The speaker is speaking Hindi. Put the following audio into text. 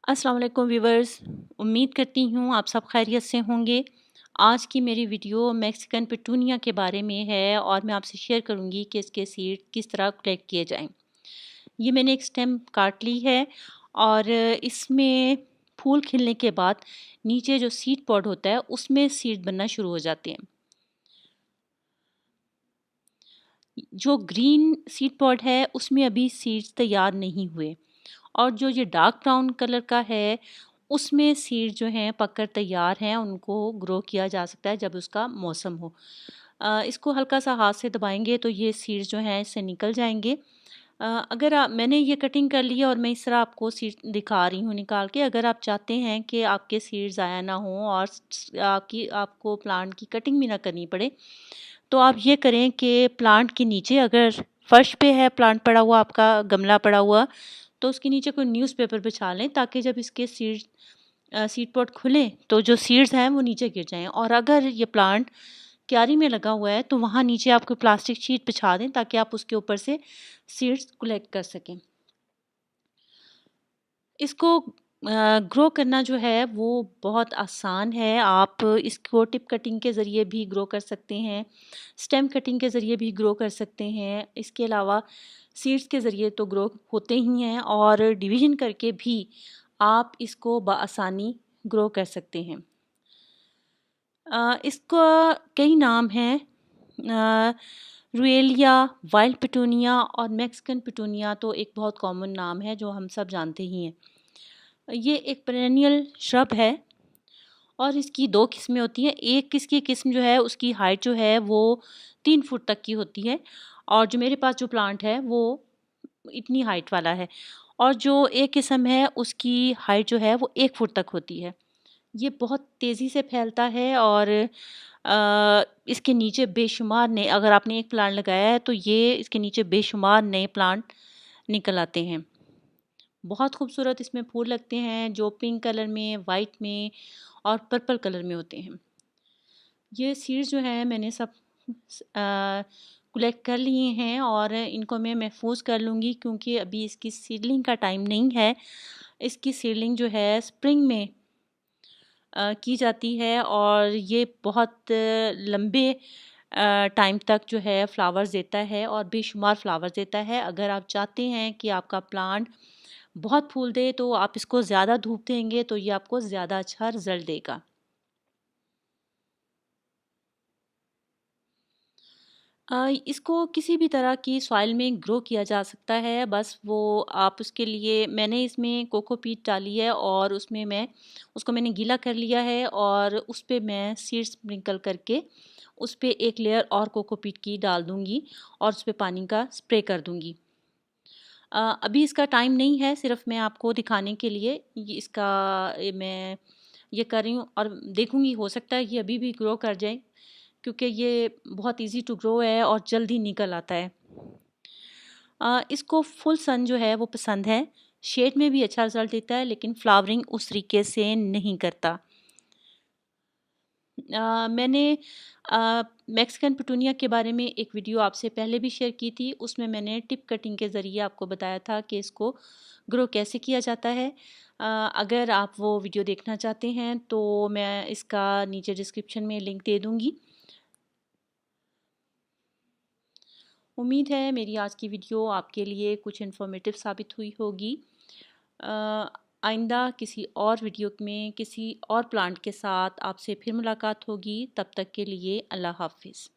अस्सलाम वालेकुम व्यूवर्स। उम्मीद करती हूँ आप सब खैरियत से होंगे। आज की मेरी वीडियो मैक्सिकन पेटूनिया के बारे में है और मैं आपसे शेयर करूँगी कि इसके सीड किस तरह कलेक्ट किए जाएँ। ये मैंने एक स्टेम काट ली है और इसमें फूल खिलने के बाद नीचे जो सीड पॉड होता है उसमें सीड बनना शुरू हो जाते हैं। जो ग्रीन सीड पॉड है उसमें अभी सीड्स तैयार नहीं हुए और जो ये डार्क ब्राउन कलर का है उसमें सीड जो हैं पककर तैयार हैं, उनको ग्रो किया जा सकता है जब उसका मौसम हो। इसको हल्का सा हाथ से दबाएंगे तो ये सीड्स जो हैं इससे निकल जाएंगे। अगर मैंने ये कटिंग कर ली है और मैं इस तरह आपको सीड दिखा रही हूँ निकाल के। अगर आप चाहते हैं कि आपके सीड्स ज़ाया ना हो और आपको प्लांट की कटिंग भी ना करनी पड़े, तो आप ये करें कि प्लांट के नीचे अगर फर्श पे है प्लांट पड़ा हुआ, आपका गमला पड़ा हुआ, तो उसके नीचे कोई न्यूज़पेपर बिछा लें ताकि जब इसके सीड पॉट खुलें तो जो सीड्स हैं वो नीचे गिर जाएँ। और अगर ये प्लांट क्यारी में लगा हुआ है तो वहाँ नीचे आप कोई प्लास्टिक शीट बिछा दें ताकि आप उसके ऊपर से सीड्स कलेक्ट कर सकें। इसको ग्रो करना जो है वो बहुत आसान है। आप इसको टिप कटिंग के ज़रिए भी ग्रो कर सकते हैं, स्टेम कटिंग के ज़रिए भी ग्रो कर सकते हैं। इसके अलावा सीड्स के ज़रिए तो ग्रो होते ही हैं और डिवीज़न करके भी आप इसको बआसानी ग्रो कर सकते हैं। इसका कई नाम हैं, रुएलिया, वाइल्ड पिटूनिया और मैक्सिकन पिटूनिया तो एक बहुत कॉमन नाम है जो हम सब जानते ही हैं। ये एक पेरेनियल श्रब है और इसकी 2 किस्में होती हैं। एक इसकी किस्म जो है उसकी हाइट जो है वो 3 फुट तक की होती है और जो मेरे पास जो प्लांट है वो इतनी हाइट वाला है। और जो एक किस्म है उसकी हाइट जो है वो 1 फुट तक होती है। ये बहुत तेज़ी से फैलता है और इसके नीचे बेशुमार नए, अगर आपने एक प्लांट लगाया है तो ये इसके नीचे बेशुमार नए प्लांट निकल आते हैं। बहुत खूबसूरत इसमें फूल लगते हैं जो पिंक कलर में, वाइट में और पर्पल कलर में होते हैं। ये सीड्स जो हैं मैंने सब कलेक्ट कर लिए हैं और इनको मैं महफूज कर लूँगी क्योंकि अभी इसकी सीडलिंग का टाइम नहीं है। इसकी सीडलिंग जो है स्प्रिंग में की जाती है और ये बहुत लंबे टाइम तक जो है फ्लावर्स देता है और बेशुमार फ्लावर्स देता है। अगर आप चाहते हैं कि आपका प्लांट बहुत फूल दे तो आप इसको ज़्यादा धूप देंगे तो ये आपको ज़्यादा अच्छा रिज़ल्ट देगा। इसको किसी भी तरह की सॉइल में ग्रो किया जा सकता है, बस वो आप उसके लिए मैंने इसमें कोकोपीट डाली है और उसमें मैंने गीला कर लिया है और उस पे मैं सीड्स स्प्रिंकल करके उस पे एक लेयर और कोकोपीट की डाल दूँगी और उस पे पानी का स्प्रे कर दूँगी। अभी इसका टाइम नहीं है, सिर्फ़ मैं आपको दिखाने के लिए मैं ये कर रही हूँ और देखूँगी, हो सकता है ये अभी भी ग्रो कर जाए क्योंकि ये बहुत ईज़ी टू ग्रो है और जल्दी निकल आता है। इसको फुल सन जो है वो पसंद है, शेड में भी अच्छा रिज़ल्ट देता है लेकिन फ्लावरिंग उस तरीके से नहीं करता। मैंने मैक्सिकन पिटूनिया के बारे में एक वीडियो आपसे पहले भी शेयर की थी, उसमें मैंने टिप कटिंग के ज़रिए आपको बताया था कि इसको ग्रो कैसे किया जाता है। अगर आप वो वीडियो देखना चाहते हैं तो मैं इसका नीचे डिस्क्रिप्शन में लिंक दे दूँगी। उम्मीद है मेरी आज की वीडियो आपके लिए कुछ इन्फॉर्मेटिव साबित हुई होगी। अ, आइंदा किसी और वीडियो में किसी और प्लांट के साथ आपसे फिर मुलाकात होगी। तब तक के लिए अल्लाह हाफ़िज़।